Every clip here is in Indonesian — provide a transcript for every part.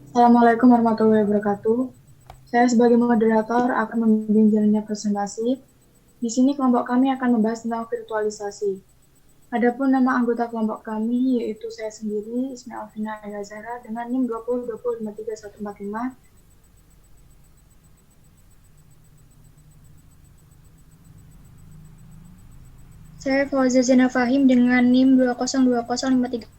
Assalamualaikum warahmatullahi wabarakatuh. Saya sebagai moderator akan membimbing jalannya presentasi. Di sini kelompok kami akan membahas tentang virtualisasi. Adapun nama anggota kelompok kami yaitu saya sendiri, Ismi Alvina Ayazara dengan NIM 2020534145. Saya Fauza Zena Fahim dengan NIM 202053.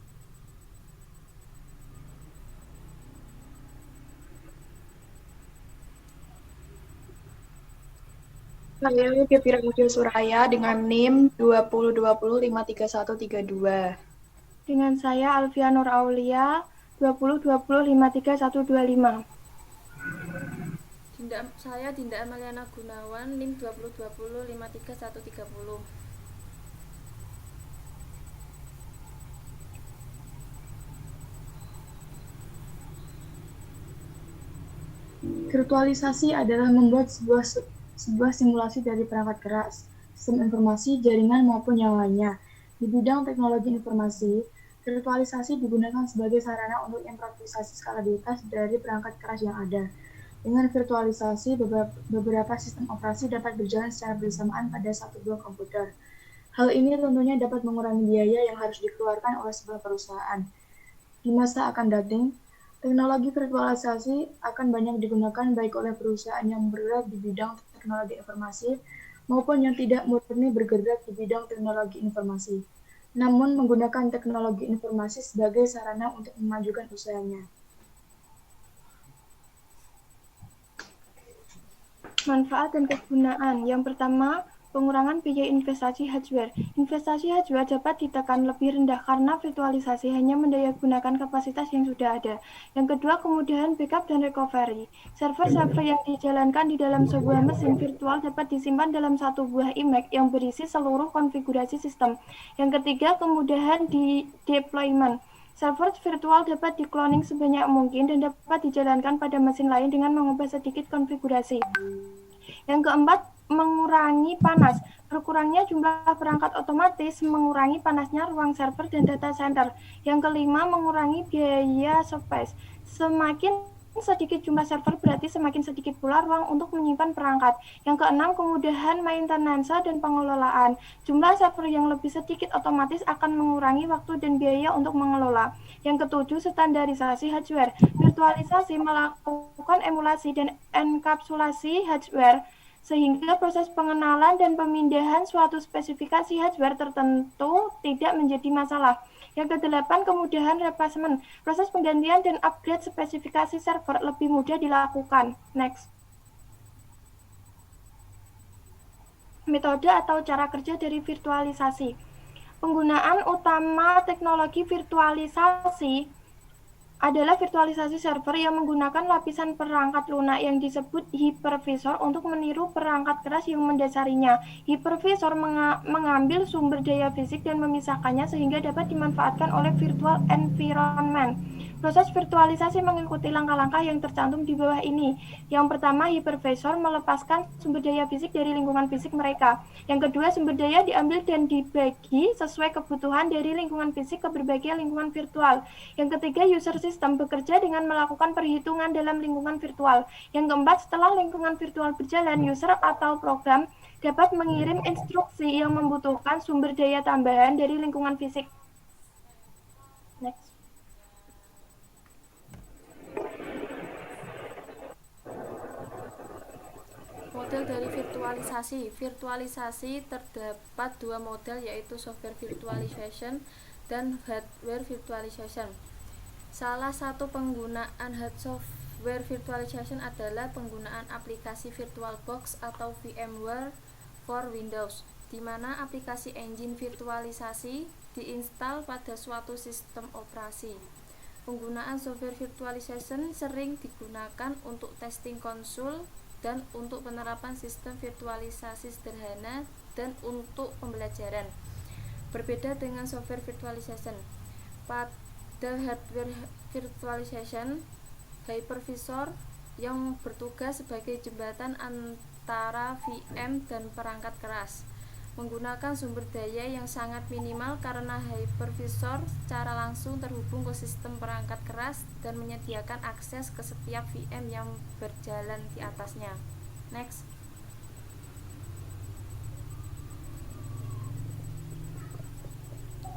Saya Fitri Mujil Suraya dengan NIM 2020534132. Dengan saya Alfia Nur Aulia 2020534125. Saya Dinda Amaliana Gunawan NIM 2020534130. Virtualisasi adalah membuat sebuah simulasi dari perangkat keras, sistem informasi, jaringan maupun yang lainnya. Di bidang teknologi informasi, virtualisasi digunakan sebagai sarana untuk improvisasi skalabilitas dari perangkat keras yang ada. Dengan virtualisasi, beberapa sistem operasi dapat berjalan secara bersamaan pada satu buah komputer. Hal ini tentunya dapat mengurangi biaya yang harus dikeluarkan oleh sebuah perusahaan. Di masa akan datang, teknologi virtualisasi akan banyak digunakan baik oleh perusahaan yang bergerak di bidang teknologi informasi maupun yang tidak murni bergerak di bidang teknologi informasi, namun menggunakan teknologi informasi sebagai sarana untuk memajukan usahanya. Manfaat dan kegunaan. Yang pertama, pengurangan biaya investasi hardware. Investasi hardware dapat ditekan lebih rendah karena virtualisasi hanya mendayagunakan kapasitas yang sudah ada. Yang kedua, kemudahan backup dan recovery. Server-server yang dijalankan di dalam sebuah mesin virtual dapat disimpan dalam satu buah iMac yang berisi seluruh konfigurasi sistem. Yang ketiga, kemudahan di deployment. Server virtual dapat di-cloning sebanyak mungkin dan dapat dijalankan pada mesin lain dengan mengubah sedikit konfigurasi. Yang keempat, mengurangi panas. Berkurangnya jumlah perangkat otomatis mengurangi panasnya ruang server dan data center. Yang kelima, mengurangi biaya space. Semakin sedikit jumlah server berarti semakin sedikit pula ruang untuk menyimpan perangkat. Yang keenam, kemudahan maintenance dan pengelolaan. Jumlah server yang lebih sedikit otomatis akan mengurangi waktu dan biaya untuk mengelola. Yang ketujuh, standarisasi hardware. Virtualisasi melakukan emulasi dan enkapsulasi hardware sehingga proses pengenalan dan pemindahan suatu spesifikasi hardware tertentu tidak menjadi masalah. Yang kedelapan, kemudahan replacement. Proses penggantian dan upgrade spesifikasi server lebih mudah dilakukan. Next. Metode atau cara kerja dari virtualisasi. Penggunaan utama teknologi virtualisasi adalah virtualisasi server yang menggunakan lapisan perangkat lunak yang disebut hypervisor untuk meniru perangkat keras yang mendasarinya. Hypervisor mengambil sumber daya fisik dan memisahkannya sehingga dapat dimanfaatkan oleh virtual environment. Proses virtualisasi mengikuti langkah-langkah yang tercantum di bawah ini. Yang pertama, hypervisor melepaskan sumber daya fisik dari lingkungan fisik mereka. Yang kedua, sumber daya diambil dan dibagi sesuai kebutuhan dari lingkungan fisik ke berbagai lingkungan virtual. Yang ketiga, user system bekerja dengan melakukan perhitungan dalam lingkungan virtual. Yang keempat, setelah lingkungan virtual berjalan, user atau program dapat mengirim instruksi yang membutuhkan sumber daya tambahan dari lingkungan fisik. Next. Model dari virtualisasi. Virtualisasi terdapat dua model, yaitu software virtualization dan hardware virtualization. Salah satu penggunaan hard software virtualization adalah penggunaan aplikasi VirtualBox atau VMware for Windows, di mana aplikasi engine virtualisasi diinstal pada suatu sistem operasi. Penggunaan software virtualization sering digunakan untuk testing konsol dan untuk penerapan sistem virtualisasi sederhana dan untuk pembelajaran. Berbeda dengan software virtualization, pada hardware virtualization, hypervisor yang bertugas sebagai jembatan antara VM dan perangkat keras. menggunakan sumber daya yang sangat minimal karena hypervisor secara langsung terhubung ke sistem perangkat keras dan menyediakan akses ke setiap VM yang berjalan di atasnya. Next.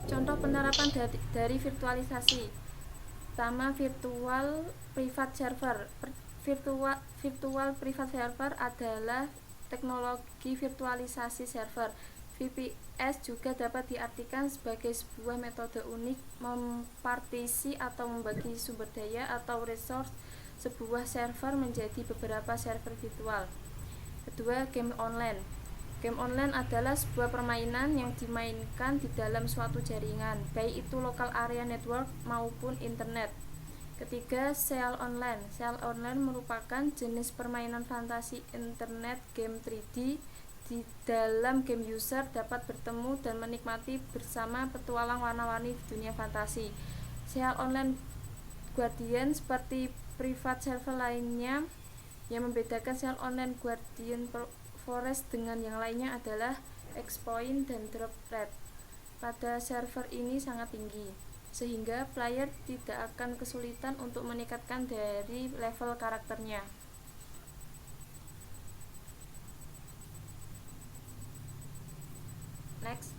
Contoh penerapan dari virtualisasi. Pertama, virtual private server. Virtual private server adalah teknologi virtualisasi server. VPS juga dapat diartikan sebagai sebuah metode unik mempartisi atau membagi sumber daya atau resource sebuah server menjadi beberapa server virtual. Kedua, game online. Game online adalah sebuah permainan yang dimainkan di dalam suatu jaringan, baik itu local area network maupun internet. Ketiga, sel online. Sel online merupakan jenis permainan fantasi internet game 3D. Di dalam game user dapat bertemu dan menikmati bersama petualang warna-warni di dunia fantasi. Sel online Guardian seperti private server lainnya. Yang membedakan sel online Guardian Forest dengan yang lainnya adalah exploit dan drop rate pada server ini sangat tinggi, sehingga player tidak akan kesulitan untuk meningkatkan dari level karakternya. Next.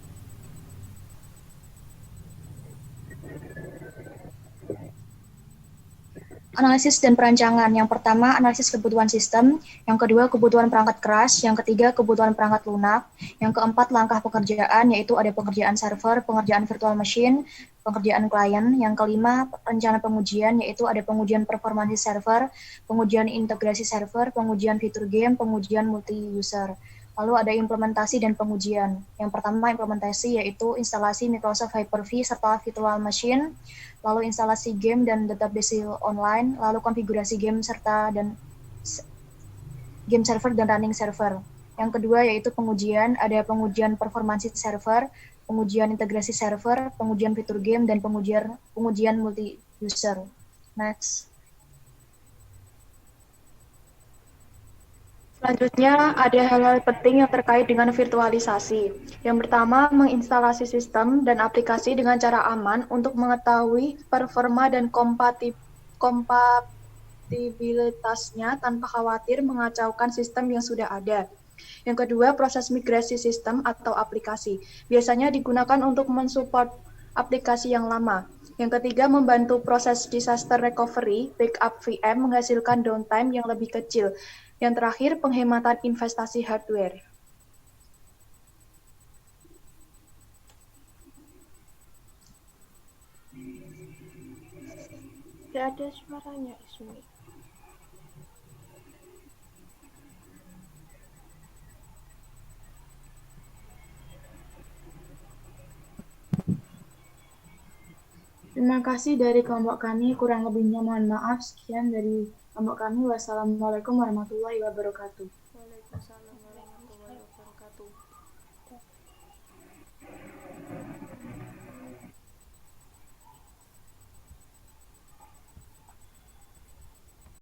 Analisis dan perancangan. Yang pertama, analisis kebutuhan sistem. Yang kedua, kebutuhan perangkat keras. Yang ketiga, kebutuhan perangkat lunak. Yang keempat, langkah pekerjaan, yaitu ada pengerjaan server, pengerjaan virtual machine, pengerjaan klien. Yang kelima, rencana pengujian, yaitu ada pengujian performansi server, pengujian integrasi server, pengujian fitur game, pengujian multi-user. Lalu ada implementasi dan pengujian. Yang pertama, implementasi, yaitu instalasi Microsoft Hyper-V serta virtual machine, lalu instalasi game dan database online, lalu konfigurasi game serta dan game server dan running server. Yang kedua yaitu pengujian, ada pengujian performansi server, pengujian integrasi server, pengujian fitur game, dan pengujian multi-user. Next. Selanjutnya, ada hal-hal penting yang terkait dengan virtualisasi. Yang pertama, menginstalasi sistem dan aplikasi dengan cara aman untuk mengetahui performa dan kompatibilitasnya tanpa khawatir mengacaukan sistem yang sudah ada. Yang kedua, proses migrasi sistem atau aplikasi. Biasanya digunakan untuk mensupport aplikasi yang lama. Yang ketiga, membantu proses disaster recovery, backup VM menghasilkan downtime yang lebih kecil. Yang terakhir, penghematan investasi hardware. Tidak ada suaranya, Ismi. Terima kasih dari kelompok kami, kurang lebihnya mohon maaf. Sekian dari kelompok kami. Wassalamualaikum warahmatullahi wabarakatuh. Waalaikumsalam.